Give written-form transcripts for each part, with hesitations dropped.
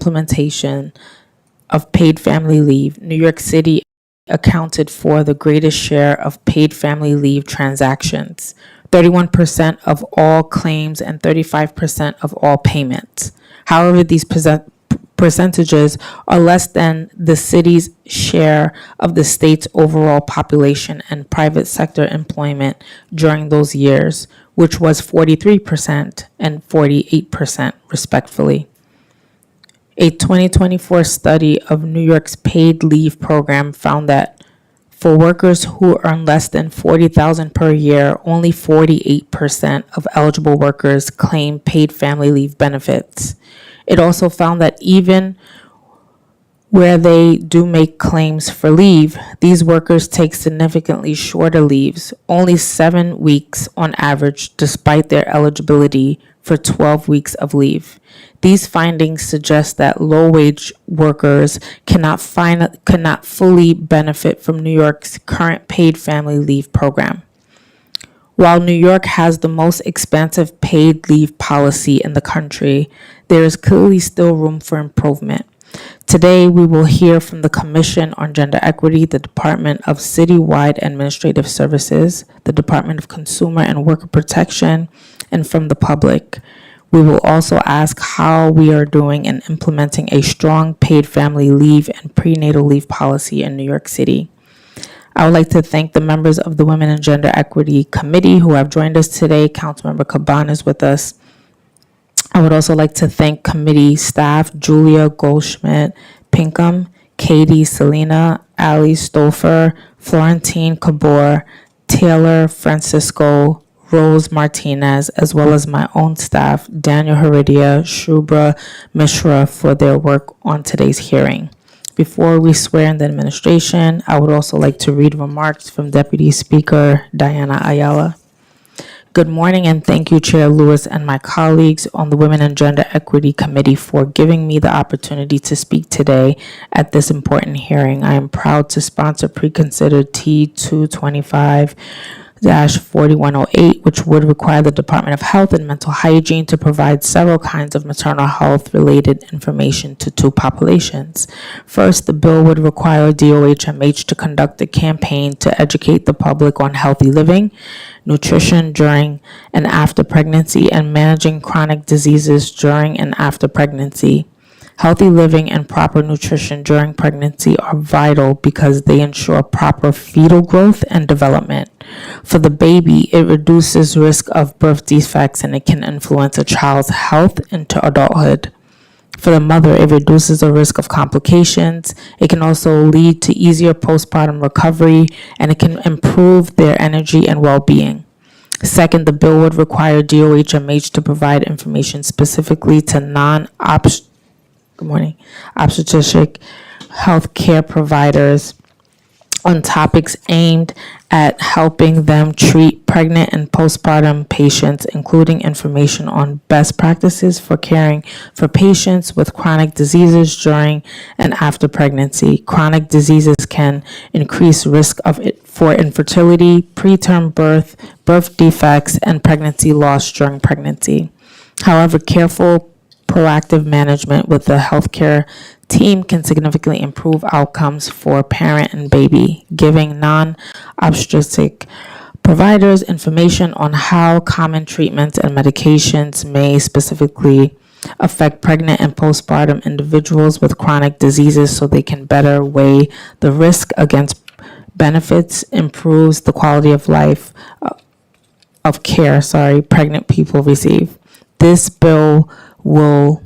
implementation of paid family leave, New York City accounted for the greatest share of paid family leave transactions, 31% of all claims and 35% of all payments. However, these percentages are less than the city's share of the state's overall population and private sector employment during those years, which was 43% and 48%, respectively. A 2024 study of New York's paid leave program found that for workers who earn less than $40,000 per year, only 48% of eligible workers claim paid family leave benefits. It also found that even where they do make claims for leave, these workers take significantly shorter leaves, only 7 weeks on average, despite their eligibility for 12 weeks of leave. These findings suggest that low-wage workers cannot fully benefit from New York's current paid family leave program. While New York has the most expansive paid leave policy in the country, there is clearly still room for improvement. Today, we will hear from the Commission on Gender Equity, the Department of Citywide Administrative Services, the Department of Consumer and Worker Protection, and from the public. We will also ask how we are doing in implementing a strong paid family leave and prenatal leave policy in New York City. I would like to thank the members of the Women and Gender Equity Committee who have joined us today. Councilmember Caban is with us. I would also like to thank committee staff, Julia Goldschmidt Pinkham, Katie Selena, Ali Stouffer, Florentine Kabor, Taylor Francisco, Rose Martinez, as well as my own staff, Daniel Heredia, Shubra Mishra, for their work on today's hearing. Before we swear in the administration, I would also like to read remarks from Deputy Speaker Diana Ayala. Good morning, and thank you, Chair Lewis and my colleagues on the Women and Gender Equity Committee for giving me the opportunity to speak today at this important hearing. I am proud to sponsor preconsidered T225-4108, which would require the Department of Health and Mental Hygiene to provide several kinds of maternal health-related information to two populations. First, the bill would require DOHMH to conduct a campaign to educate the public on healthy living, nutrition during and after pregnancy, and managing chronic diseases during and after pregnancy. Healthy living and proper nutrition during pregnancy are vital because they ensure proper fetal growth and development. For the baby, it reduces risk of birth defects and it can influence a child's health into adulthood. For the mother, it reduces the risk of complications. It can also lead to easier postpartum recovery, and it can improve their energy and well-being. Second, the bill would require DOHMH to provide information specifically to obstetric health care providers on topics aimed at helping them treat pregnant and postpartum patients, including information on best practices for caring for patients with chronic diseases during and after pregnancy. Chronic diseases can increase risk for infertility, preterm birth, birth defects, and pregnancy loss during pregnancy. However, careful proactive management with the healthcare team can significantly improve outcomes for parent and baby, giving non-obstetric providers information on how common treatments and medications may specifically affect pregnant and postpartum individuals with chronic diseases so they can better weigh the risk against benefits, improves the quality of life pregnant people receive. This bill was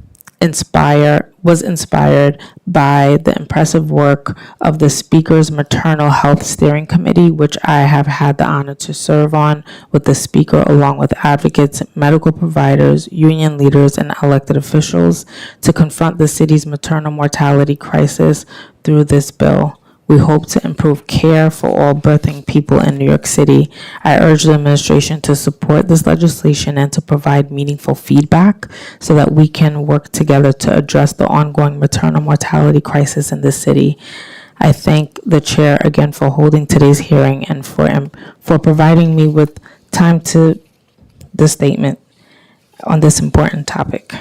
inspired by the impressive work of the Speaker's Maternal Health Steering Committee, which I have had the honor to serve on with the Speaker, along with advocates, medical providers, union leaders, and elected officials to confront the city's maternal mortality crisis through this bill. We hope to improve care for all birthing people in New York City. I urge the administration to support this legislation and to provide meaningful feedback so that we can work together to address the ongoing maternal mortality crisis in the city. I thank the chair again for holding today's hearing and for providing me with time to the statement on this important topic.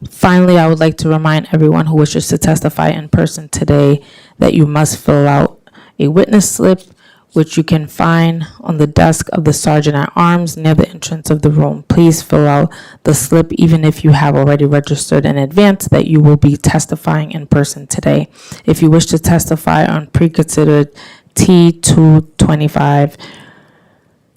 Finally, I would like to remind everyone who wishes to testify in person today that you must fill out a witness slip, which you can find on the desk of the Sergeant at Arms near the entrance of the room. Please fill out the slip even if you have already registered in advance that you will be testifying in person today. If you wish to testify on pre-considered T225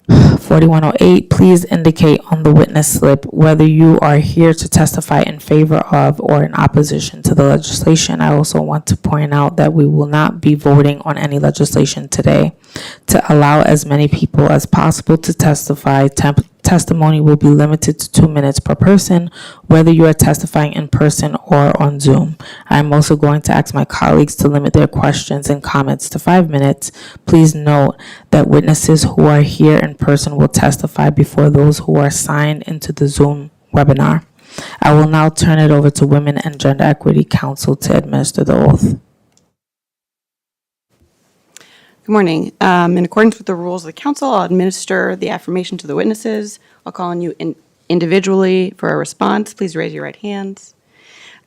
4108, please indicate on the witness slip whether you are here to testify in favor of or in opposition to the legislation. I also want to point out that we will not be voting on any legislation today. To allow as many people as possible to testify, testimony will be limited to 2 minutes per person, whether you are testifying in person or on Zoom. I am also going to ask my colleagues to limit their questions and comments to 5 minutes. Please note that witnesses who are here in person will testify before those who are signed into the Zoom webinar. I will now turn it over to Women and Gender Equity Council to administer the oath. Good morning. In accordance with the rules of the council, I'll administer the affirmation to the witnesses. I'll call on you individually for a response. Please raise your right hands.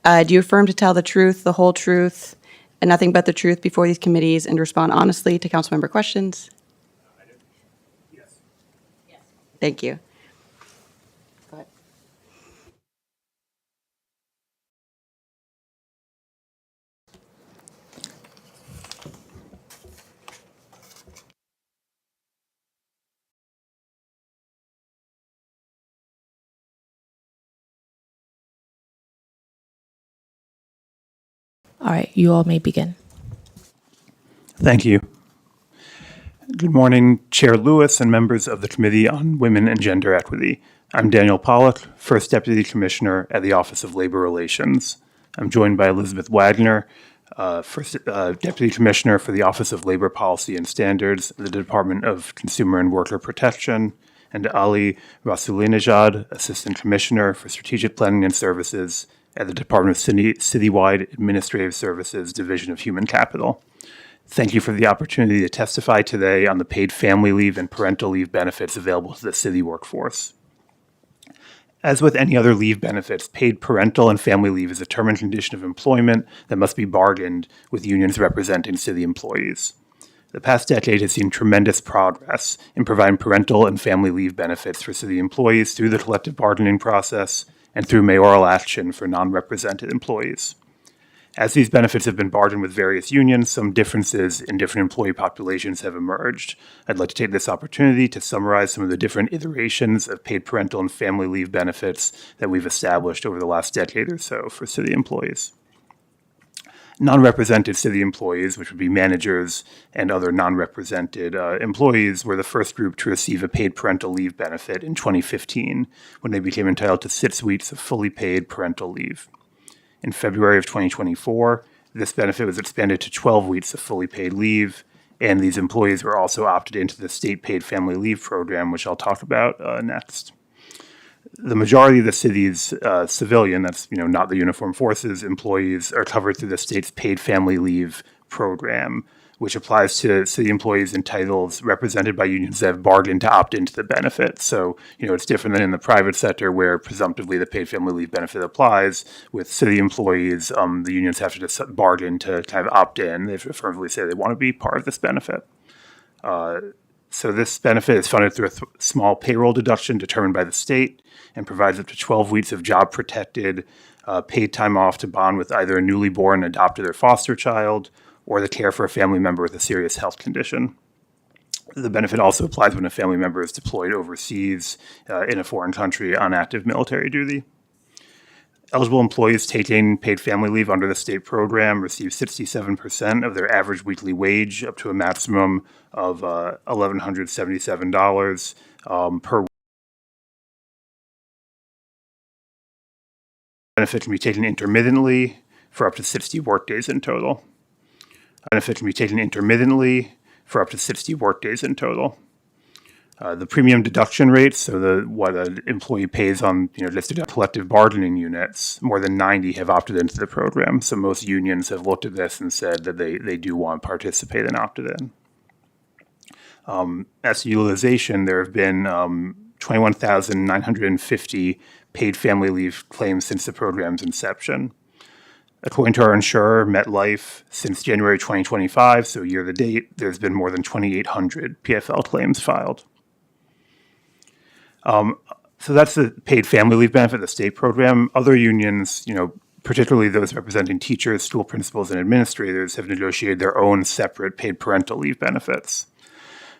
Do you affirm to tell the truth, the whole truth, and nothing but the truth before these committees and to respond honestly to council member questions? I do. Yes. Thank you. Go ahead. All right, you all may begin. Thank you. Good morning, Chair Lewis and members of the Committee on Women and Gender Equity. I'm Daniel Pollack, First Deputy Commissioner at the Office of Labor Relations. I'm joined by Elizabeth Wagner, First Deputy Commissioner for the Office of Labor Policy and Standards, the Department of Consumer and Worker Protection, and Ali Rasulinejad, Assistant Commissioner for Strategic Planning and Services at the Department of Citywide Administrative Services Division of Human Capital. Thank you for the opportunity to testify today on the paid family leave and parental leave benefits available to the city workforce. As with any other leave benefits, paid parental and family leave is a term and condition of employment that must be bargained with unions representing city employees. The past decade has seen tremendous progress in providing parental and family leave benefits for city employees through the collective bargaining process and through mayoral action for non-represented employees. As these benefits have been bargained with various unions, some differences in different employee populations have emerged. I'd like to take this opportunity to summarize some of the different iterations of paid parental and family leave benefits that we've established over the last decade or so for city employees. Non-represented city employees, which would be managers and other non-represented employees, were the first group to receive a paid parental leave benefit in 2015, when they became entitled to 6 weeks of fully paid parental leave. In February of 2024, this benefit was expanded to 12 weeks of fully paid leave, and these employees were also opted into the state paid family leave program, which I'll talk about next. The majority of the city's civilian, that's not the uniformed forces, employees are covered through the state's paid family leave program, which applies to city employees and titles represented by unions that have bargained to opt into the benefit. So, it's different than in the private sector where presumptively the paid family leave benefit applies. With city employees, the unions have to just bargain to kind of opt in. They affirmatively say they want to be part of this benefit. So this benefit is funded through a small payroll deduction determined by the state and provides up to 12 weeks of job-protected paid time off to bond with either a newly born, adopted, or foster child, or the care for a family member with a serious health condition. The benefit also applies when a family member is deployed overseas in a foreign country on active military duty. Eligible employees taking paid family leave under the state program receive 67% of their average weekly wage, up to a maximum of $1,177 per week. Benefit can be taken intermittently for up to 60 workdays in total. Benefit can be taken intermittently for up to 60 workdays in total. The premium deduction rates, so what an employee pays on just collective bargaining units, more than 90 have opted into the program. So most unions have looked at this and said that they do want to participate and opted in. As to utilization, there have been 21,950 paid family leave claims since the program's inception. According to our insurer, MetLife, since January 2025, so year to date, there's been more than 2,800 PFL claims filed. So that's the paid family leave benefit, the state program. Other unions, particularly those representing teachers, school principals, and administrators, have negotiated their own separate paid parental leave benefits.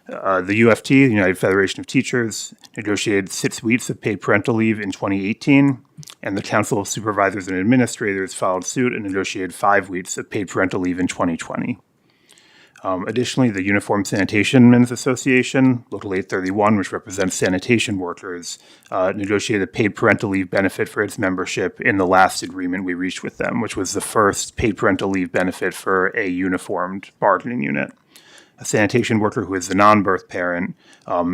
The UFT, the United Federation of Teachers, negotiated 6 weeks of paid parental leave in 2018, and the Council of Supervisors and Administrators followed suit and negotiated 5 weeks of paid parental leave in 2020. Additionally, the Uniform Sanitation Men's Association, Local 831, which represents sanitation workers, negotiated a paid parental leave benefit for its membership in the last agreement we reached with them, which was the first paid parental leave benefit for a uniformed bargaining unit. A sanitation worker who is a non-birth parent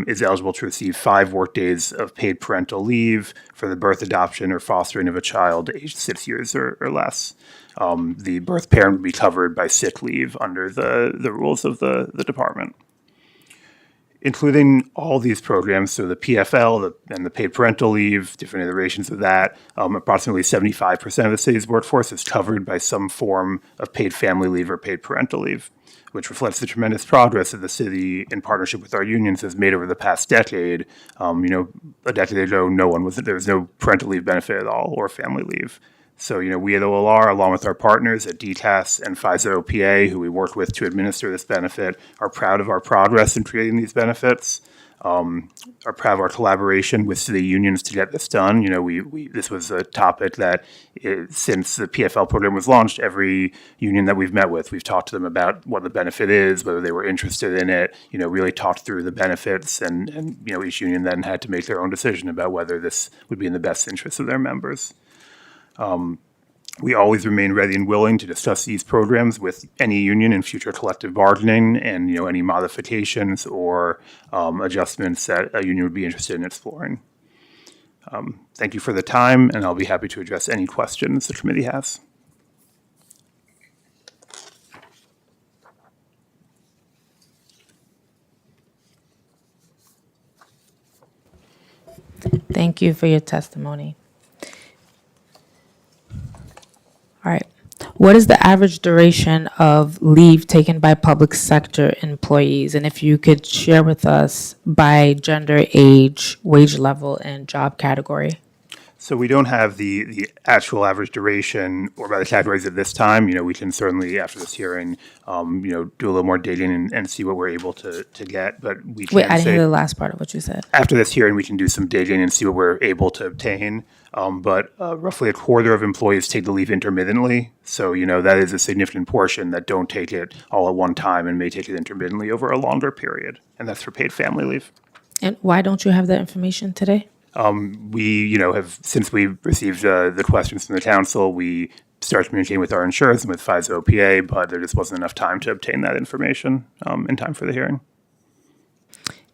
is eligible to receive 5 workdays of paid parental leave for the birth, adoption, or fostering of a child aged 6 years or less. The birth parent would be covered by sick leave under the rules of the department. Including all these programs, so the PFL and the paid parental leave, different iterations of that, approximately 75% of the city's workforce is covered by some form of paid family leave or paid parental leave, which reflects the tremendous progress that the city, in partnership with our unions, has made over the past decade. A decade ago, there was no parental leave benefit at all or family leave. So, we at OLR, along with our partners at DTAS and Pfizer OPA, who we work with to administer this benefit, are proud of our progress in creating these benefits, are proud of our collaboration with city unions to get this done. This was a topic that, since the PFL program was launched, every union that we've met with, we've talked to them about what the benefit is, whether they were interested in it, really talked through the benefits, and each union then had to make their own decision about whether this would be in the best interest of their members. We always remain ready and willing to discuss these programs with any union in future collective bargaining and, any modifications or adjustments that a union would be interested in exploring. Thank you for the time, and I'll be happy to address any questions the committee has. Thank you for your testimony. All right. What is the average duration of leave taken by public sector employees? And if you could share with us by gender, age, wage level, and job category. So we don't have the actual average duration or by the categories at this time. We can certainly, after this hearing, do a little more digging and see what we're able to get. But we Wait, can't I didn't say hear the last part of what you said. after this hearing, we can do some digging and see what we're able to obtain. But roughly a quarter of employees take the leave intermittently. So, that is a significant portion that don't take it all at one time and may take it intermittently over a longer period. And that's for paid family leave. And why don't you have that information today? We, have, since we received the questions from the council, we started communicating with our insurers and with Pfizer OPA, but there just wasn't enough time to obtain that information in time for the hearing.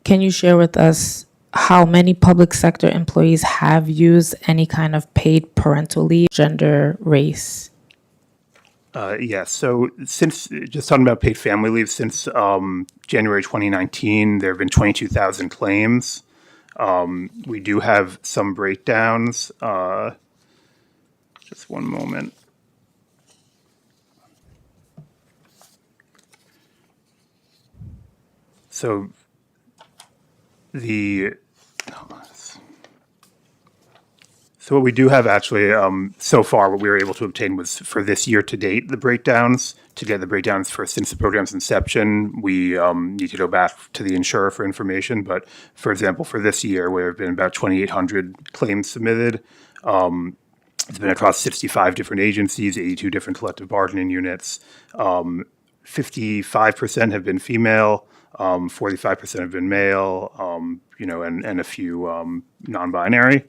Can you share with us how many public sector employees have used any kind of paid parental leave, gender, race? Yes. So since, just talking about paid family leave, since January 2019, there have been 22,000 claims. We do have some breakdowns. Just one moment. So what we do have actually, so far, what we were able to obtain was for this year to date, the breakdowns. To get the breakdowns for since the program's inception, we need to go back to the insurer for information. But for example, for this year, there have been about 2,800 claims submitted. It's been across 65 different agencies, 82 different collective bargaining units. 55% have been female, 45% have been male, and a few non-binary.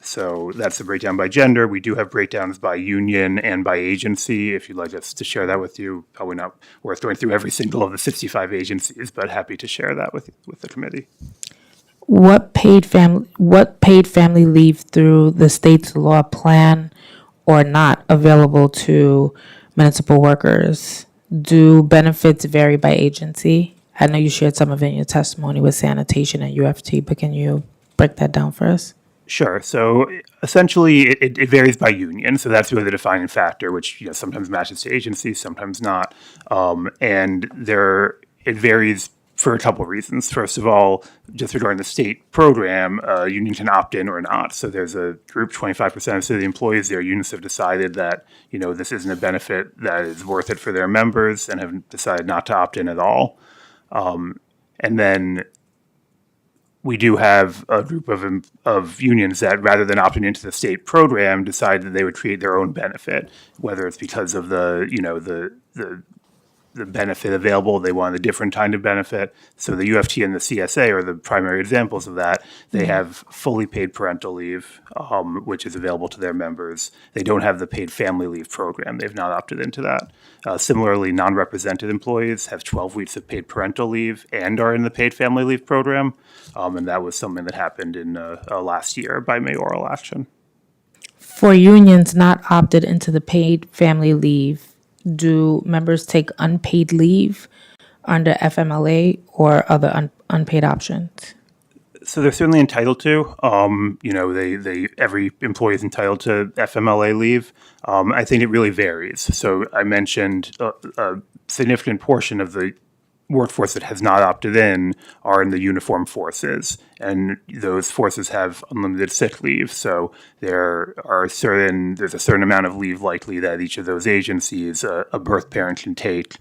So that's the breakdown by gender. We do have breakdowns by union and by agency. If you'd like us to share that with you, probably not worth going through every single of the 65 agencies, but happy to share that with the committee. What paid family leave through the state's law plan or not available to municipal workers? Do benefits vary by agency? I know you shared some of it in your testimony with sanitation and UFT, but can you break that down for us? Sure. So essentially, it varies by union. So that's really the defining factor, which sometimes matches to agency, sometimes not. And it varies for a couple of reasons. First of all, just regarding the state program, a union can opt in or not. So there's a group, 25% of city employees, their unions have decided that this isn't a benefit that is worth it for their members and have decided not to opt in at all. And then we do have a group of unions that, rather than opting into the state program, decide that they would create their own benefit, whether it's because of the benefit available, they wanted a different kind of benefit. So the UFT and the CSA are the primary examples of that. They have fully paid parental leave, which is available to their members. They don't have the paid family leave program. They've not opted into that. Similarly, non-represented employees have 12 weeks of paid parental leave and are in the paid family leave program. And that was something that happened in last year by mayoral action. For unions not opted into the paid family leave, do members take unpaid leave under FMLA or other unpaid options? So they're certainly entitled to. Every employee is entitled to FMLA leave. I think it really varies. So I mentioned a significant portion of the workforce that has not opted in are in the uniformed forces, and those forces have unlimited sick leave. So there's a certain amount of leave likely that each of those agencies, a birth parent can take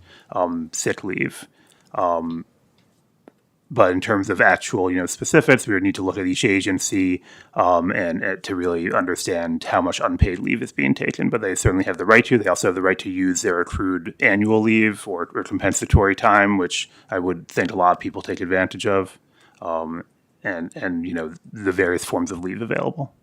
sick leave. But in terms of actual, specifics, we would need to look at each agency and to really understand how much unpaid leave is being taken. But they certainly have the right to. They also have the right to use their accrued annual leave or compensatory time, which I would think a lot of people take advantage of, and the various forms of leave available.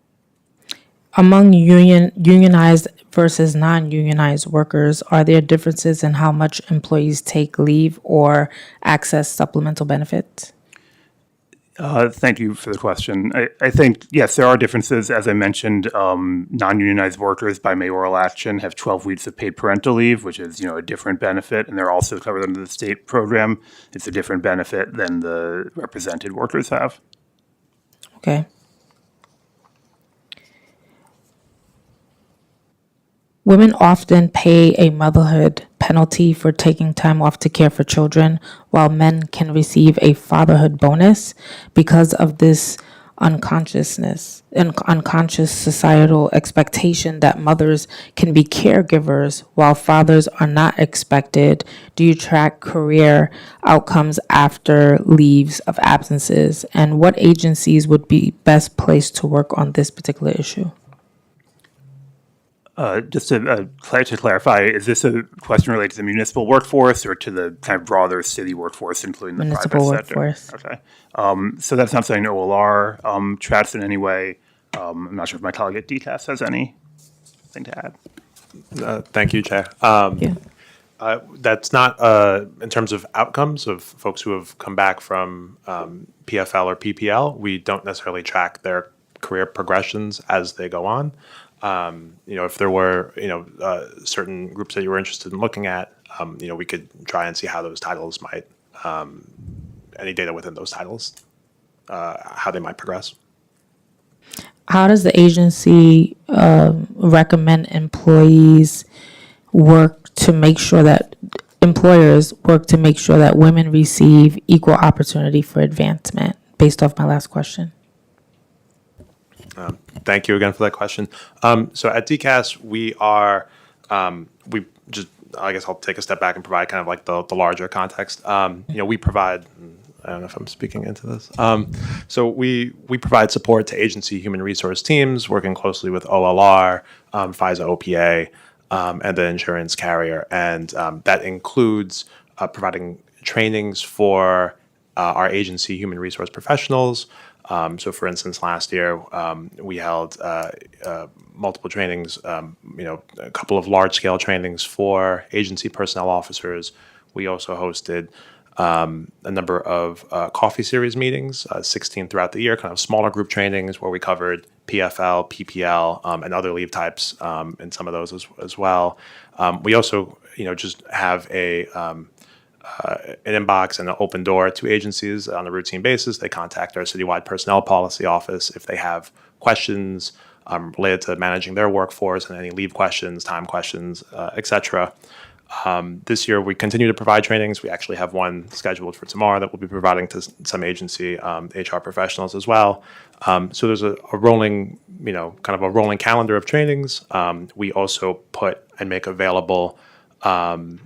Among unionized versus non-unionized workers, are there differences in how much employees take leave or access supplemental benefits? Thank you for the question. I think, yes, there are differences. As I mentioned, non-unionized workers by mayoral action have 12 weeks of paid parental leave, which is, a different benefit, and they're also covered under the state program. It's a different benefit than the represented workers have. Okay. Women often pay a motherhood penalty for taking time off to care for children, while men can receive a fatherhood bonus because of this unconscious societal expectation that mothers can be caregivers while fathers are not expected. Do you track career outcomes after leaves of absences? And what agencies would be best placed to work on this particular issue? Just to clarify, is this a question related to the municipal workforce or to the kind of broader city workforce, including the Municipal private workforce. sector? Okay. So that's not something OLR tracks in any way. I'm not sure if my colleague at DCAS has anything to add. Thank you, Chair. Yeah. That's not in terms of outcomes of folks who have come back from PFL or PPL. We don't necessarily track their career progressions as they go on. If there were, certain groups that you were interested in looking at, we could try and see how those titles might, any data within those titles, how they might progress. How does the agency recommend employers work to make sure that women receive equal opportunity for advancement, based off my last question? Thank you again for that question. So at DCAS, I guess I'll take a step back and provide kind of like the larger context. We provide, I don't know if I'm speaking into this. So we provide support to agency human resource teams, working closely with OLR, FISA OPA, and the insurance carrier. And that includes providing trainings for our agency human resource professionals. So, for instance, last year we held multiple trainings, a couple of large-scale trainings for agency personnel officers. We also hosted a number of coffee series meetings, 16 throughout the year, kind of smaller group trainings where we covered PFL, PPL, and other leave types in some of those as well. We also, just have a an inbox and an open door to agencies on a routine basis. They contact our citywide personnel policy office if they have questions related to managing their workforce and any leave questions, time questions, et cetera. This year, we continue to provide trainings. We actually have one scheduled for tomorrow that we'll be providing to some agency HR professionals as well. So there's a rolling, kind of a rolling calendar of trainings. We also put and make available guidelines,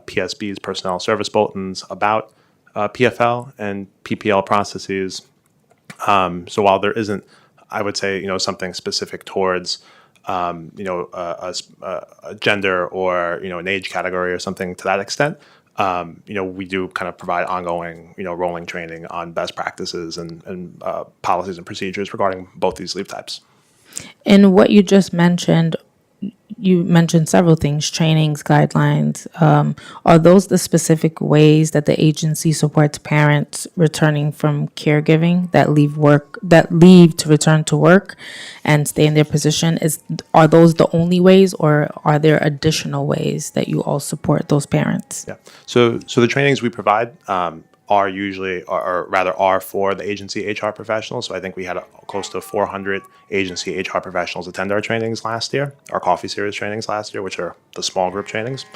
PSBs, personnel service bulletins about PFL and PPL processes. So while there isn't, I would say, something specific towards a gender or an age category or something to that extent, we do kind of provide ongoing rolling training on best practices and policies and procedures regarding both these leave types. In what you just mentioned, you mentioned several things, trainings, guidelines. Are those the specific ways that the agency supports parents returning from caregiving that leave to return to work and stay in their position? Are those the only ways, or are there additional ways that you all support those parents? Yeah. So the trainings we provide are usually, or rather are for the agency HR professionals. So I think we had close to 400 agency HR professionals attend our trainings last year, our coffee series trainings last year, which are the small group trainings.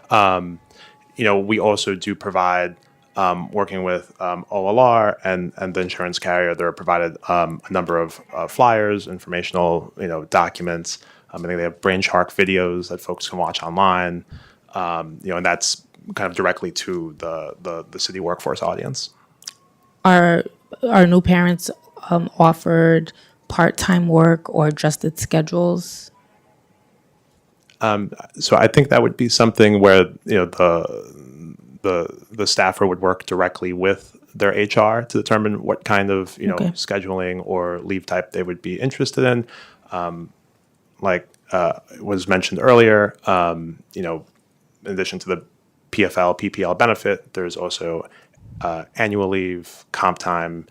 We also do provide, working with OLR and the insurance carrier, they're provided a number of flyers, informational, documents. I think they have Brain Shark videos that folks can watch online, and that's kind of directly to the city workforce audience. Are new parents offered part-time work or adjusted schedules? So I think that would be something where the staffer would work directly with their HR to determine what kind of scheduling or leave type they would be interested in. Like was mentioned earlier, in addition to the PFL, PPL benefit, there's also annual leave, comp time,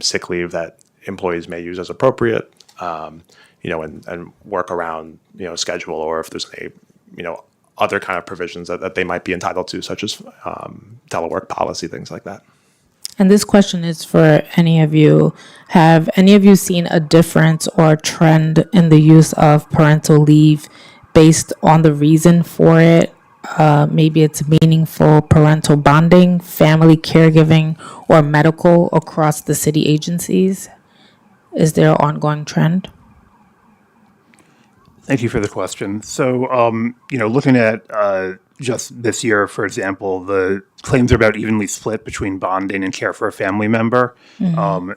sick leave that employees may use as appropriate, and work around, schedule, or if there's any, other kind of provisions that they might be entitled to, such as telework policy, things like that. And this question is for any of you. Have any of you seen a difference or trend in the use of parental leave based on the reason for it? Maybe it's meaningful parental bonding, family caregiving, or medical across the city agencies. Is there an ongoing trend? Thank you for the question. So, looking at just this year, for example, the claims are about evenly split between bonding and care for a family member.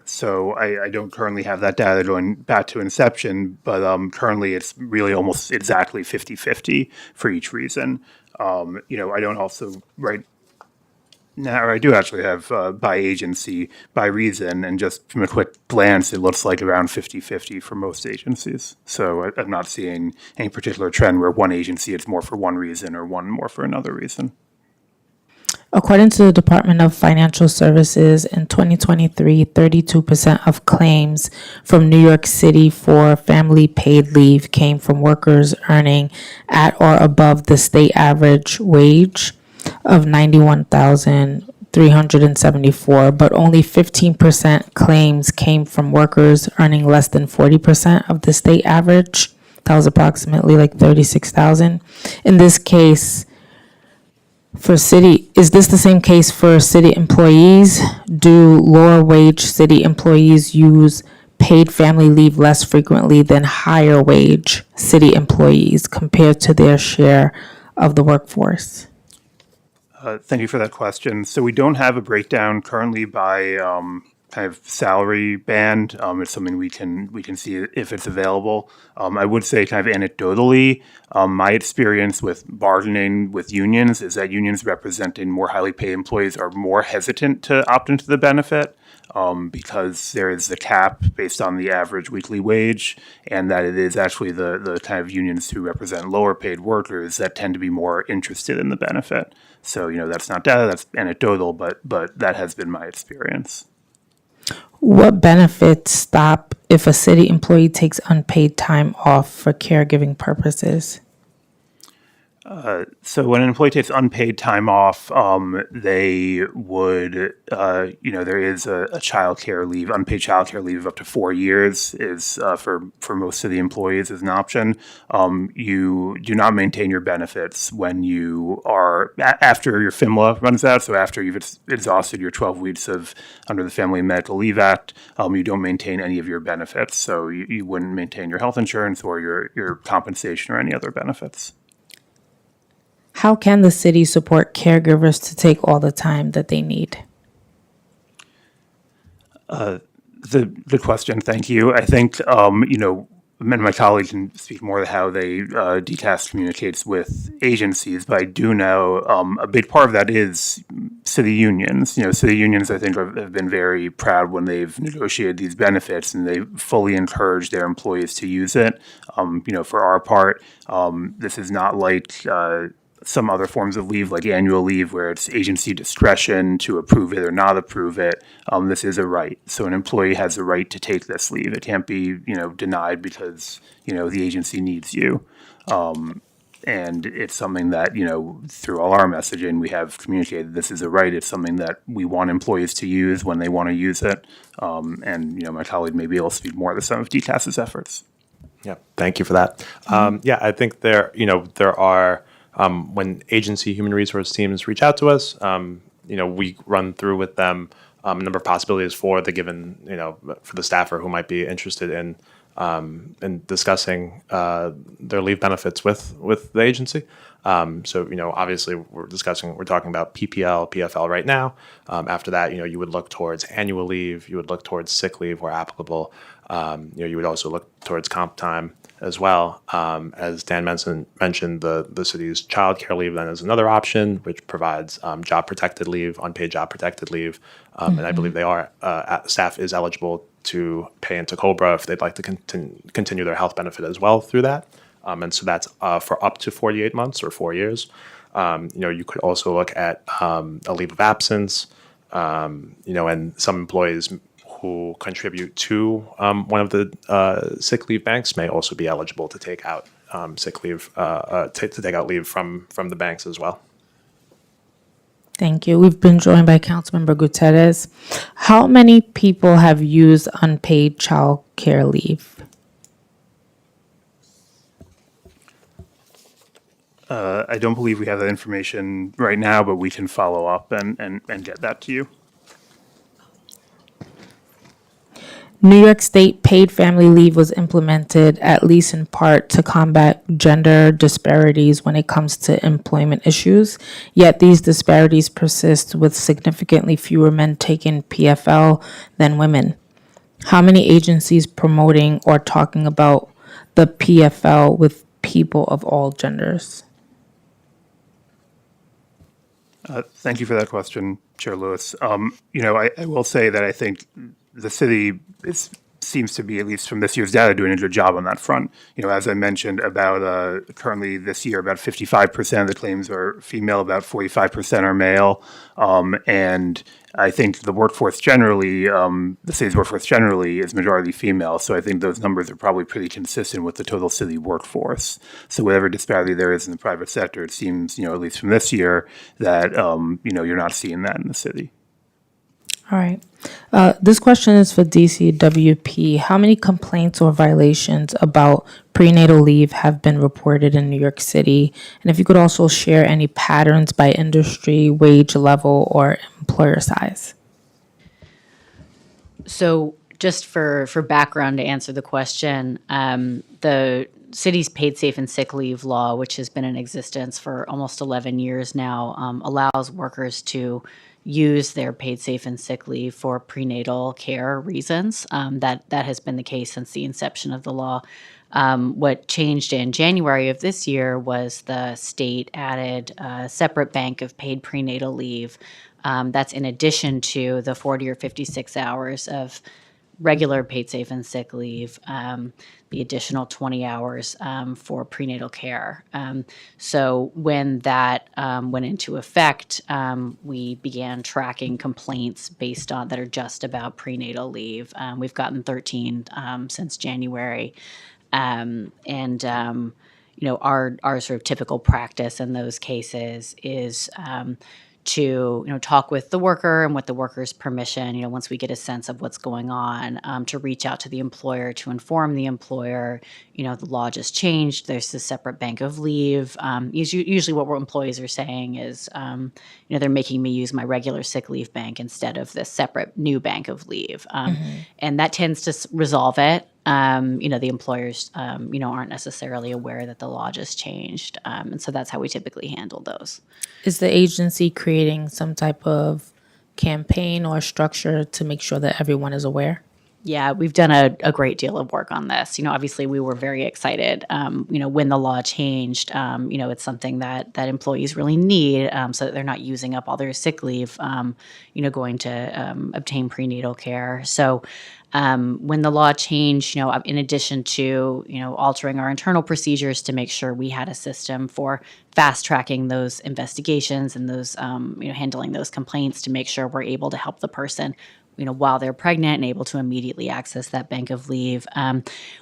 So I don't currently have that data going back to inception, but currently it's really almost exactly 50-50 for each reason. I don't also right now, or I do actually have by agency, by reason, and just from a quick glance, it looks like around 50-50 for most agencies. So I'm not seeing any particular trend where one agency it's more for one reason or one more for another reason. According to the Department of Financial Services, in 2023, 32% of claims from New York City for family paid leave came from workers earning at or above the state average wage of $91,374, but only 15% claims came from workers earning less than 40% of the state average. That was approximately like $36,000. In this case, is this the same case for city employees? Do lower wage city employees use paid family leave less frequently than higher wage city employees compared to their share of the workforce? Thank you for that question. So we don't have a breakdown currently by kind of salary band. It's something we can see if it's available. I would say kind of anecdotally, my experience with bargaining with unions is that unions representing more highly paid employees are more hesitant to opt into the benefit because there is the cap based on the average weekly wage, and that it is actually the kind of unions who represent lower paid workers that tend to be more interested in the benefit. So, that's not data, that's anecdotal, but that has been my experience. What benefits stop if a city employee takes unpaid time off for caregiving purposes? So when an employee takes unpaid time off, they would, there is a child care leave, unpaid child care leave of up to 4 years is for most of the employees is an option. You do not maintain your benefits when you are after your FMLA runs out. So after you've exhausted your 12 weeks of under the Family and Medical Leave Act, you don't maintain any of your benefits. So you wouldn't maintain your health insurance or your compensation or any other benefits. How can the city support caregivers to take all the time that they need? Good question. Thank you. I think, me and my colleagues can speak more to how they DCAS communicates with agencies, but I do know a big part of that is city unions. City unions, I think, have been very proud when they've negotiated these benefits, and they fully encourage their employees to use it. For our part, this is not like some other forms of leave, like annual leave, where it's agency discretion to approve it or not approve it. This is a right. So an employee has a right to take this leave. It can't be, denied because, the agency needs you. And it's something that, through all our messaging, we have communicated this is a right. It's something that we want employees to use when they want to use it. My colleague may be able to speak more to some of DCAS's efforts. Yeah, thank you for that. I think there are, when agency human resource teams reach out to us, we run through with them a number of possibilities for the given, for the staffer who might be interested in discussing their leave benefits with the agency. Obviously we're talking about PPL, PFL right now. After that, you would look towards annual leave, you would look towards sick leave where applicable. You would also look towards comp time as well. As Dan mentioned, the city's child care leave then is another option, which provides job protected leave, unpaid job protected leave. And I believe staff is eligible to pay into COBRA if they'd like to continue their health benefit as well through that. And so that's for up to 48 months or 4 years. You could also look at a leave of absence, and some employees who contribute to one of the sick leave banks may also be eligible to take out sick leave, to take out leave from the banks as well. Thank you. We've been joined by Councilmember Gutierrez. How many people have used unpaid child care leave? I don't believe we have that information right now, but we can follow up and get that to you. New York State paid family leave was implemented, at least in part, to combat gender disparities when it comes to employment issues. Yet these disparities persist with significantly fewer men taking PFL than women. How many agencies promoting or talking about the PFL with people of all genders? Thank you for that question, Chair Lewis. I will say that I think the city seems to be, at least from this year's data, doing a good job on that front. As I mentioned, about currently this year, about 55% of the claims are female, about 45% are male, and I think the workforce generally, the city's workforce generally, is majority female. So I think those numbers are probably pretty consistent with the total city workforce. So whatever disparity there is in the private sector, it seems, at least from this year, that you're not seeing that in the city. All right. This question is for DCWP. How many complaints or violations about prenatal leave have been reported in New York City? And if you could also share any patterns by industry, wage level, or employer size. So just for background to answer the question, the city's paid safe and sick leave law, which has been in existence for almost 11 years now, allows workers to use their paid safe and sick leave for prenatal care reasons. That has been the case since the inception of the law. What changed in January of this year was the state added a separate bank of paid prenatal leave. That's in addition to the 40 or 56 hours of regular paid safe and sick leave, the additional 20 hours for prenatal care. So when that went into effect, we began tracking complaints based on that are just about prenatal leave. We've gotten 13 since January. our sort of typical practice in those cases is to talk with the worker and with the worker's permission, once we get a sense of what's going on, to reach out to the employer to inform the employer, the law just changed. There's this separate bank of leave. Usually what employees are saying is, they're making me use my regular sick leave bank instead of this separate new bank of leave. And that tends to resolve it. The employers, aren't necessarily aware that the law just changed. And so that's how we typically handle those. Is the agency creating some type of campaign or structure to make sure that everyone is aware? Yeah, we've done a great deal of work on this. Obviously we were very excited, when the law changed. It's something that employees really need, so that they're not using up all their sick leave, going to obtain prenatal care. So when the law changed, in addition to, altering our internal procedures to make sure we had a system for fast tracking those investigations and those, handling those complaints to make sure we're able to help the person while they're pregnant and able to immediately access that bank of leave.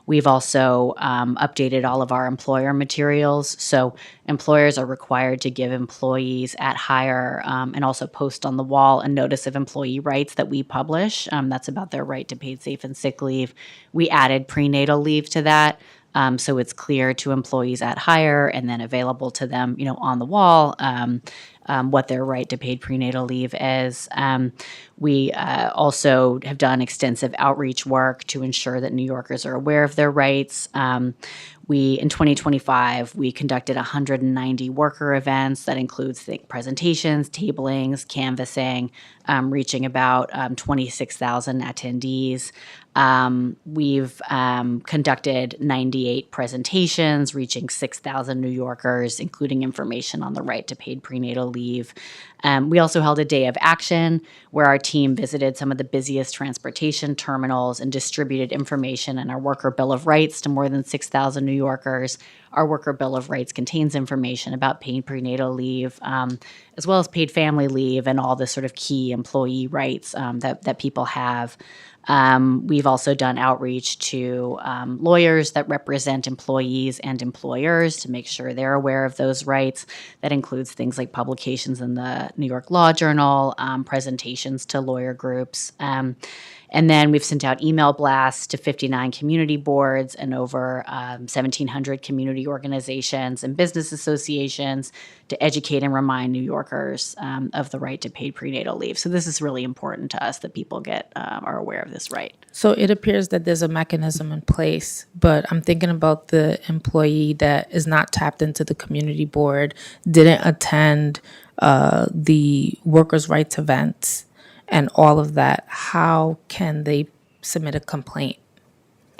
We've also updated all of our employer materials. So employers are required to give employees at hire and also post on the wall a notice of employee rights that we publish. That's about their right to paid safe and sick leave. We added prenatal leave to that. So it's clear to employees at hire and then available to them, on the wall, what their right to paid prenatal leave is. We also have done extensive outreach work to ensure that New Yorkers are aware of their rights. In 2025, we conducted 190 worker events that includes presentations, tablings, canvassing, reaching about 26,000 attendees. We've conducted 98 presentations, reaching 6,000 New Yorkers, including information on the right to paid prenatal leave. We also held a day of action where our team visited some of the busiest transportation terminals and distributed information in our Worker Bill of Rights to more than 6,000 New Yorkers. Our Worker Bill of Rights contains information about paid prenatal leave, as well as paid family leave and all the sort of key employee rights that people have. We've also done outreach to lawyers that represent employees and employers to make sure they're aware of those rights. That includes things like publications in the New York Law Journal, presentations to lawyer groups. And then we've sent out email blasts to 59 community boards and over 1,700 community organizations and business associations to educate and remind New Yorkers of the right to paid prenatal leave. So this is really important to us that people are aware of this right. So it appears that there's a mechanism in place, but I'm thinking about the employee that is not tapped into the community board, didn't attend the workers' rights events, and all of that. How can they submit a complaint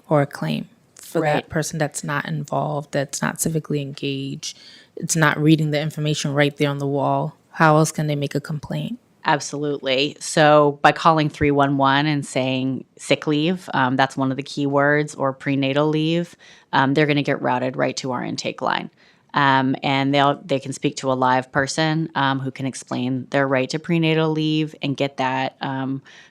or a claim for Right. that person that's not involved, that's not civically engaged, it's not reading the information right there on the wall? How else can they make a complaint? Absolutely. So by calling 311 and saying sick leave, that's one of the key words, or prenatal leave, they're going to get routed right to our intake line. And they can speak to a live person who can explain their right to prenatal leave and get that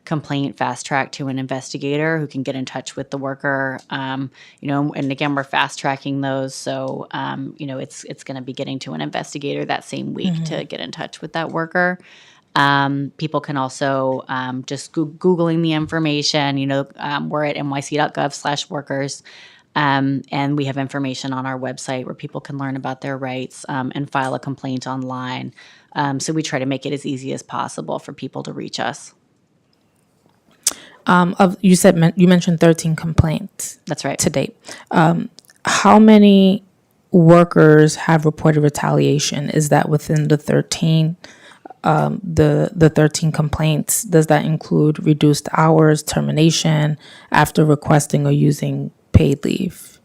complaint fast-tracked to an investigator who can get in touch with the worker. And again, we're fast-tracking those, so it's going to be getting to an investigator that same week to get in touch with that worker. People can also just Googling the information. We're at nyc.gov/workers. And we have information on our website where people can learn about their rights and file a complaint online. So we try to make it as easy as possible for people to reach us. You mentioned 13 complaints. That's right. To date. How many workers have reported retaliation? Is that within the 13? The 13 complaints, does that include reduced hours, termination after requesting or using paid leave?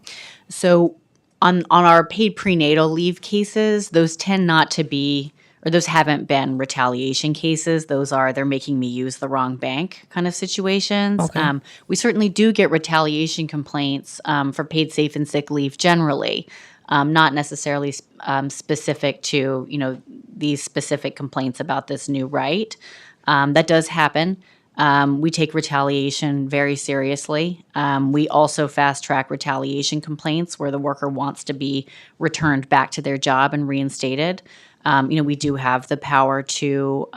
So on our paid prenatal leave cases, those tend not to be, or those haven't been retaliation cases. They're making me use the wrong bank kind of situations. Okay. We certainly do get retaliation complaints for paid safe and sick leave generally. Not necessarily specific to, these specific complaints about this new right. That does happen. We take retaliation very seriously. We also fast track retaliation complaints where the worker wants to be returned back to their job and reinstated. We do have the power to,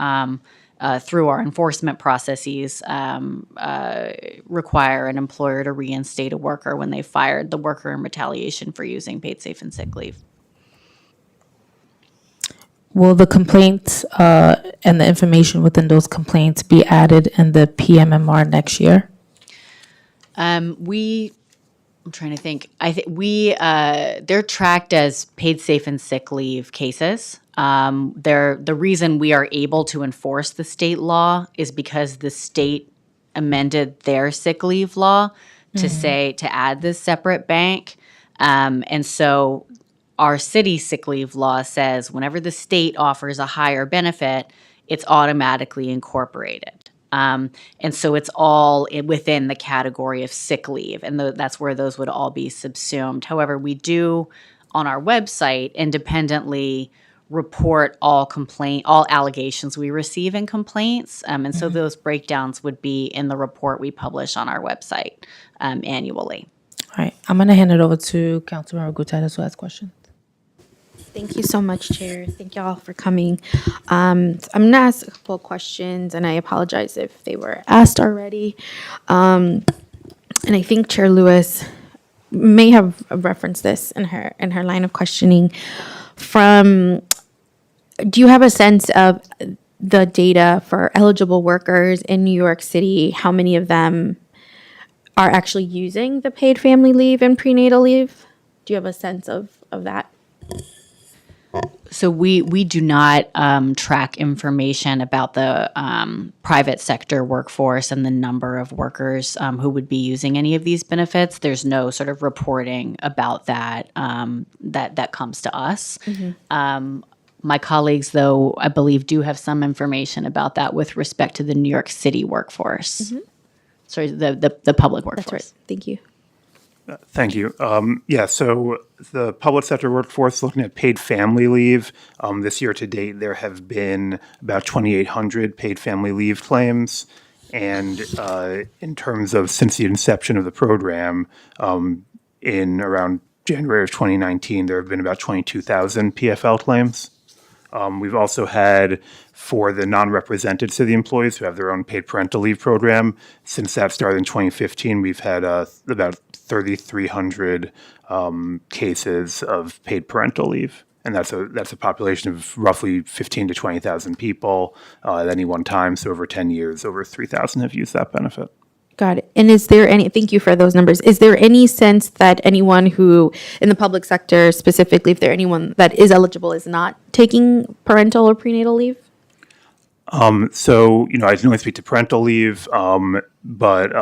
through our enforcement processes, require an employer to reinstate a worker when they fired the worker in retaliation for using paid safe and sick leave. Will the complaints and the information within those complaints be added in the PMMR next year? I'm trying to think. They're tracked as paid safe and sick leave cases. The reason we are able to enforce the state law is because the state amended their sick leave law to add this separate bank. And so our city sick leave law says whenever the state offers a higher benefit, it's automatically incorporated. And so it's all within the category of sick leave, and that's where those would all be subsumed. However, we do on our website independently report all allegations we receive in complaints, and so those breakdowns would be in the report we publish on our website annually. All right, I'm going to hand it over to Councilmember Gutierrez who has questions. Thank you so much, Chair. Thank you all for coming. I'm going to ask a couple of questions, and I apologize if they were asked already. And I think Chair Lewis may have referenced this in her line of questioning. Do you have a sense of the data for eligible workers in New York City? How many of them are actually using the paid family leave and prenatal leave? Do you have a sense of that? So we do not track information about the private sector workforce and the number of workers who would be using any of these benefits. There's no sort of reporting about that that comes to us. My colleagues, though, I believe, do have some information about that with respect to the New York City workforce. Sorry, the public workforce. That's right. Thank you. Thank you. So the public sector workforce, looking at paid family leave, this year to date, there have been about 2,800 paid family leave claims. And in terms of since the inception of the program, in around January of 2019, there have been about 22,000 PFL claims. We've also had, for the non-represented city employees who have their own paid parental leave program, since that started in 2015, we've had about 3,300 cases of paid parental leave. And that's a population of roughly 15 to 20,000 people at any one time. So over 10 years, over 3,000 have used that benefit. Got it. And thank you for those numbers. Is there any sense that anyone who, in the public sector specifically, if there anyone that is eligible is not taking parental or prenatal leave? I can only speak to parental leave, but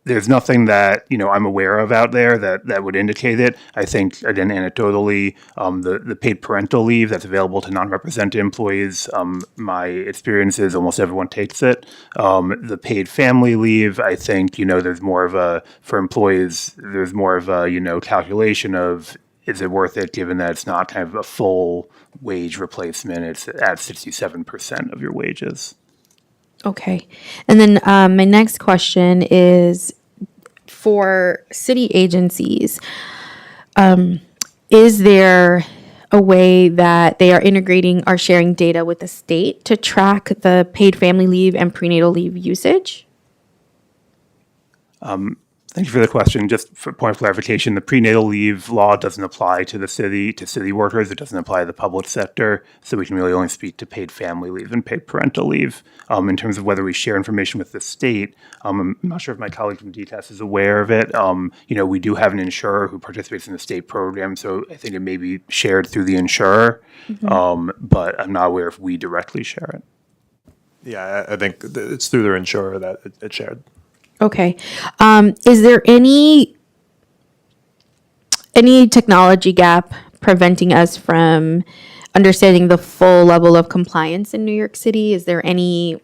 there's nothing that, I'm aware of out there that would indicate it. I think, again, anecdotally, the paid parental leave that's available to non-represented employees, my experience is almost everyone takes it. The paid family leave, I think, there's more of for employees, there's more of a, calculation of, is it worth it given that it's not kind of a full wage replacement, it's at 67% of your wages. Okay. And then my next question is for city agencies. Is there a way that they are integrating or sharing data with the state to track the paid family leave and prenatal leave usage? Thank you for the question. Just for point of clarification, the prenatal leave law doesn't apply to city workers. It doesn't apply to the public sector. So we can really only speak to paid family leave and paid parental leave. In terms of whether we share information with the state, I'm not sure if my colleague from DTAS is aware of it. We do have an insurer who participates in the state program, so I think it may be shared through the insurer, but I'm not aware if we directly share it. Yeah, I think it's through their insurer that it's shared. Okay. Is there any technology gap preventing us from understanding the full level of compliance in New York City? Is there any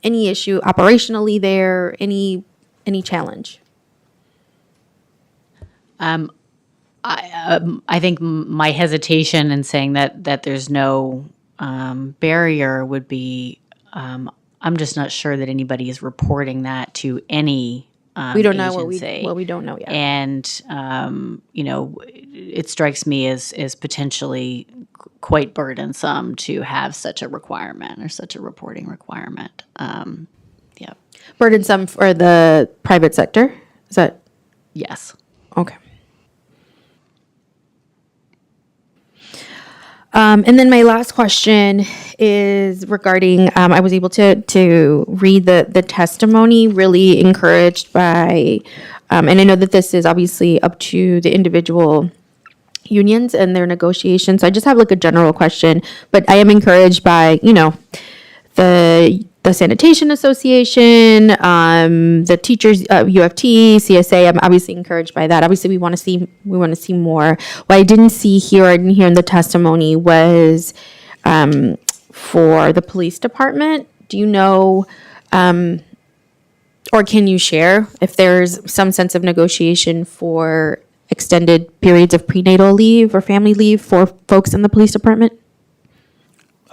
issue operationally there? Any challenge? I think my hesitation in saying that there's no barrier would be I'm just not sure that anybody is reporting that to any We don't know agency. what we don't know yet. And it strikes me as potentially quite burdensome to have such a requirement or such a reporting requirement. Yeah. Burdensome for the private sector? Is that Yes. okay? And then my last question is regarding, I was able to read the testimony, really encouraged by, and I know that this is obviously up to the individual unions and their negotiations. So I just have like a general question, but I am encouraged by, the Sanitation Association, the teachers, UFT, CSA. I'm obviously encouraged by that. Obviously, we want to see more. What I didn't see here, I didn't hear in the testimony was for the police department. Do you know, or can you share if there's some sense of negotiation for extended periods of prenatal leave or family leave for folks in the police department?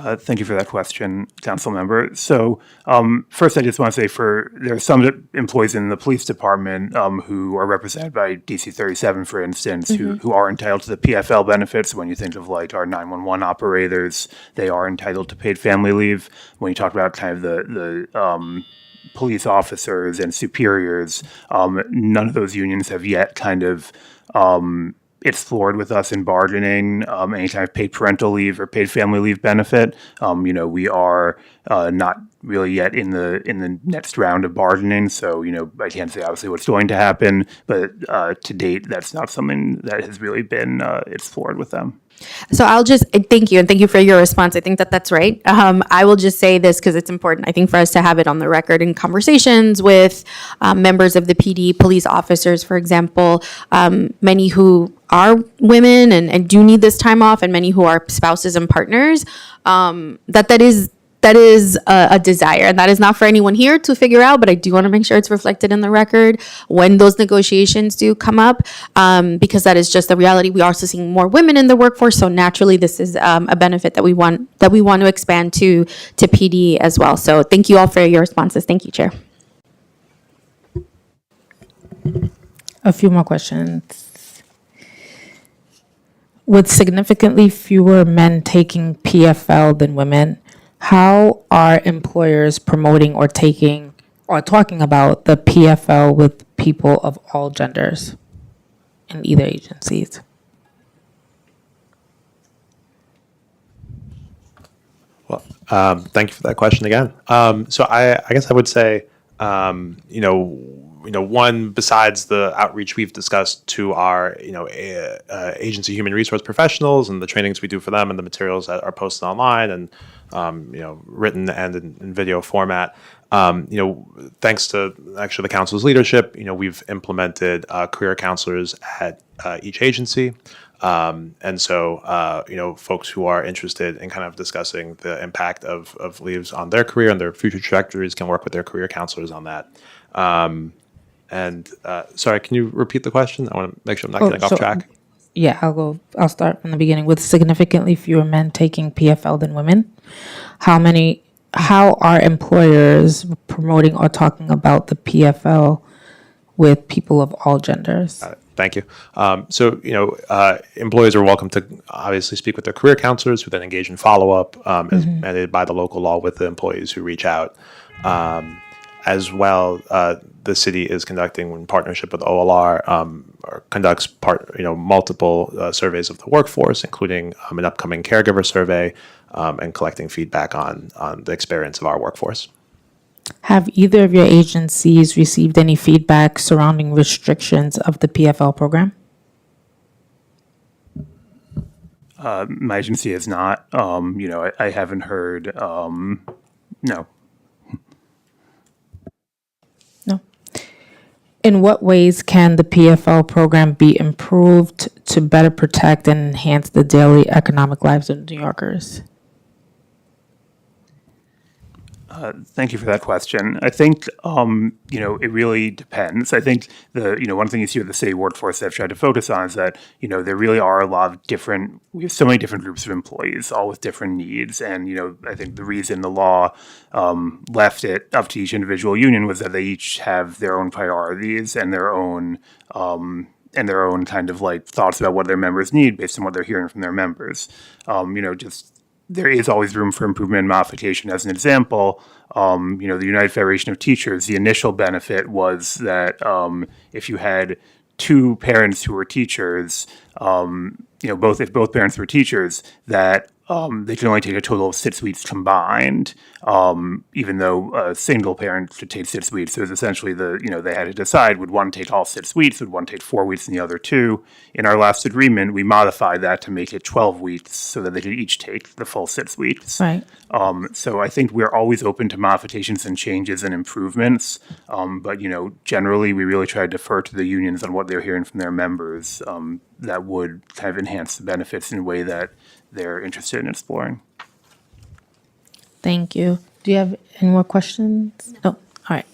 Thank you for that question, council member. So first, I just want to say there are some employees in the police department who are represented by DC 37, for instance, who are entitled to the PFL benefits. When you think of like our 911 operators, they are entitled to paid family leave. When you talk about kind of the police officers and superiors, none of those unions have yet kind of explored with us in bargaining any kind of paid parental leave or paid family leave benefit. We are not really yet in the next round of bargaining, so I can't say obviously what's going to happen, but to date, that's not something that has really been explored with them. So I'll just thank you, and thank you for your response. I think that that's right. I will just say this because it's important, I think, for us to have it on the record in conversations with members of the PD, police officers, for example, many who are women and do need this time off, and many who are spouses and partners, that is a desire, and that is not for anyone here to figure out, but I do want to make sure it's reflected in the record when those negotiations do come up, because that is just the reality. We are also seeing more women in the workforce, so naturally this is a benefit that we want to expand to PD as well. So thank you all for your responses. Thank you, Chair. A few more questions. With significantly fewer men taking PFL than women, how are employers promoting or talking about the PFL with people of all genders in either agencies? Well, thank you for that question again. So I guess I would say, one, besides the outreach we've discussed to our, agency human resource professionals and the trainings we do for them and the materials that are posted online and, written and in video format, thanks to actually the council's leadership, we've implemented career counselors at each agency. And so, folks who are interested in kind of discussing the impact of leaves on their career and their future trajectories can work with their career counselors on that. Sorry, can you repeat the question? I want to make sure I'm not getting off track. Yeah, I'll start from the beginning. With significantly fewer men taking PFL than women, how are employers promoting or talking about the PFL with people of all genders? Thank you. So, employees are welcome to obviously speak with their career counselors who then engage in follow-up as mandated by the local law with the employees who reach out. As well, the city is conducting, in partnership with OLR, conducts multiple surveys of the workforce, including an upcoming caregiver survey, and collecting feedback on the experience of our workforce. Have either of your agencies received any feedback surrounding restrictions of the PFL program? My agency has not. I haven't heard. No. No. In what ways can the PFL program be improved to better protect and enhance the daily economic lives of New Yorkers? Thank you for that question. I think, it really depends. I think one thing you see with the city workforce that I've tried to focus on is that, there really are a lot of we have so many different groups of employees, all with different needs. And, I think the reason the law left it up to each individual union was that they each have their own priorities and their own kind of like thoughts about what their members need based on what they're hearing from their members. Just there is always room for improvement and modification. As an example, the United Federation of Teachers, the initial benefit was that if you had two parents who were teachers, if both parents were teachers, that they could only take a total of 6 weeks combined, even though a single parent could take 6 weeks. So it was essentially they had to decide, would one take all 6 weeks, would one take 4 weeks and the other 2? In our last agreement, we modified that to make it 12 weeks so that they could each take the full 6 weeks. Right. So I think we're always open to modifications and changes and improvements. But, generally, we really try to defer to the unions on what they're hearing from their members that would kind of enhance the benefits in a way that they're interested in exploring. Thank you. Do you have any more questions? No. All right.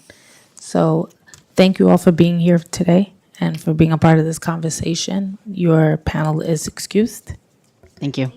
So thank you all for being here today and for being a part of this conversation. Your panel is excused. Thank you.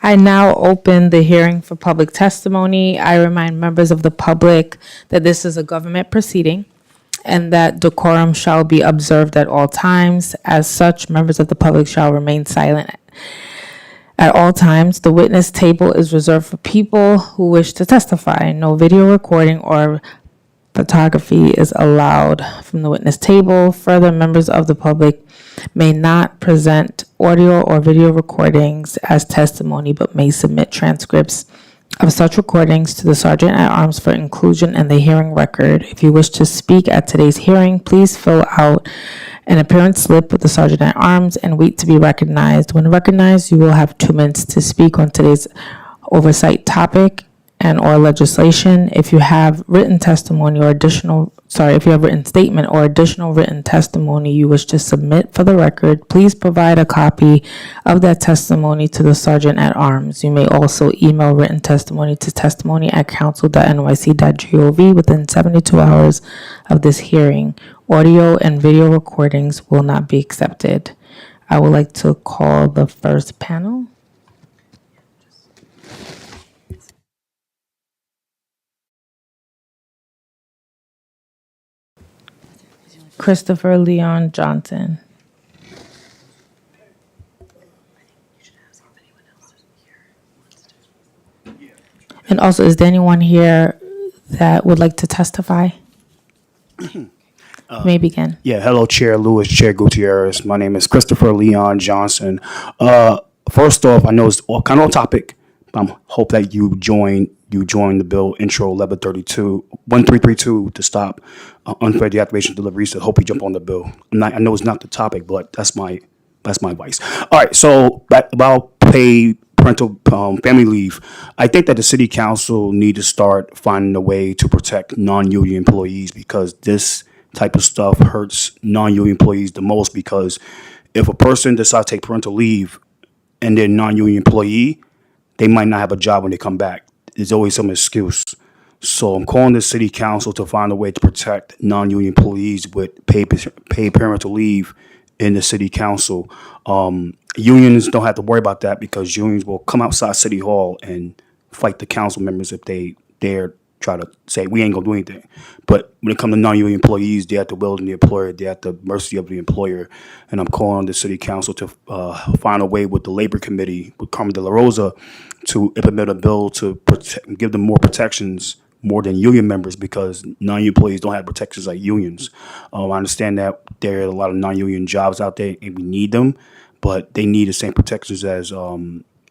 I now open the hearing for public testimony. I remind members of the public that this is a government proceeding and that decorum shall be observed at all times. As such, members of the public shall remain silent at all times. The witness table is reserved for people who wish to testify. No video recording or photography is allowed from the witness table. Further, members of the public may not present audio or video recordings as testimony, but may submit transcripts of such recordings to the Sergeant at Arms for inclusion in the hearing record. If you wish to speak at today's hearing, please fill out an appearance slip with the Sergeant at Arms and wait to be recognized. When recognized, you will have 2 minutes to speak on today's oversight topic and or legislation. If you have written testimony or if you have written statement or additional written testimony you wish to submit for the record, please provide a copy of that testimony to the Sergeant at Arms. You may also email written testimony to testimony@council.nyc.gov within 72 hours of this hearing. Audio and video recordings will not be accepted. I would like to call the first panel. Christopher Leon Johnson. And also, is there anyone here that would like to testify? You may begin. Yeah, hello, Chair Lewis, Chair Gutierrez. My name is Christopher Leon Johnson. First off, I know it's all kind of on topic. I hope that you join the bill intro 1332 to stop unfair deactivation deliveries. So hope you jump on the bill. I know it's not the topic, but that's my advice. All right, so about paid parental family leave. I think that the city council need to start finding a way to protect non-union employees because this type of stuff hurts non-union employees the most. Because if a person decides to take parental leave and they're a non-union employee, they might not have a job when they come back. There's always some excuse. So I'm calling the city council to find a way to protect non-union employees with paid parental leave in the city council. Unions don't have to worry about that because unions will come outside City Hall and fight the council members if they dare try to say we ain't gonna do anything. But when it comes to non-union employees, they're at the will of the employer, they're at the mercy of the employer. And I'm calling on the city council to find a way with the labor committee, with Carmen De La Rosa, to implement a bill to give them more protections more than union members because non-union employees don't have protections like unions. I understand that there are a lot of non-union jobs out there and we need them, but they need the same protections as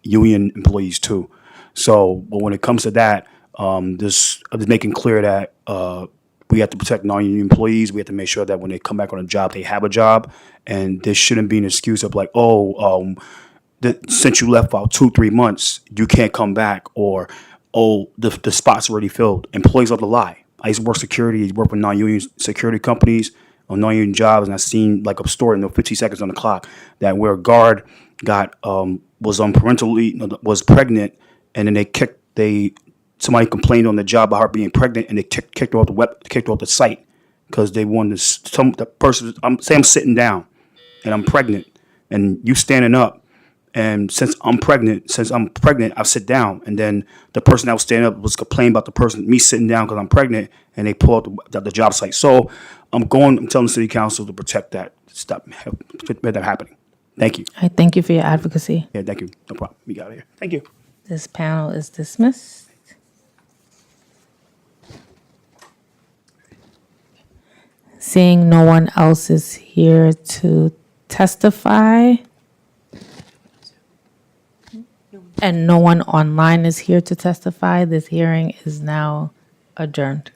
union employees too. So, but when it comes to that, I'm just making clear that we have to protect non-union employees. We have to make sure that when they come back on a job, they have a job, and there shouldn't be an excuse of like, since you left about 2-3 months, you can't come back, or the spot's already filled. Employees love to lie. I used to work security, work with non-union security companies on non-union jobs, and I seen like a story, 50 seconds on the clock, that where a guard was on parental leave, was pregnant, and then somebody complained on the job about her being pregnant, and they kicked her off the site because they wanted the person. I'm sitting down, and I'm pregnant, and you standing up. And since I'm pregnant, I sit down. And then the person that was standing up was complaining about me sitting down because I'm pregnant, and they pull out the job site. So I'm telling the city council to protect that, stop that happening. Thank you. I thank you for your advocacy. Yeah, thank you. No problem. We got it here. Thank you. This panel is dismissed. Seeing no one else is here to testify, and no one online is here to testify, this hearing is now adjourned.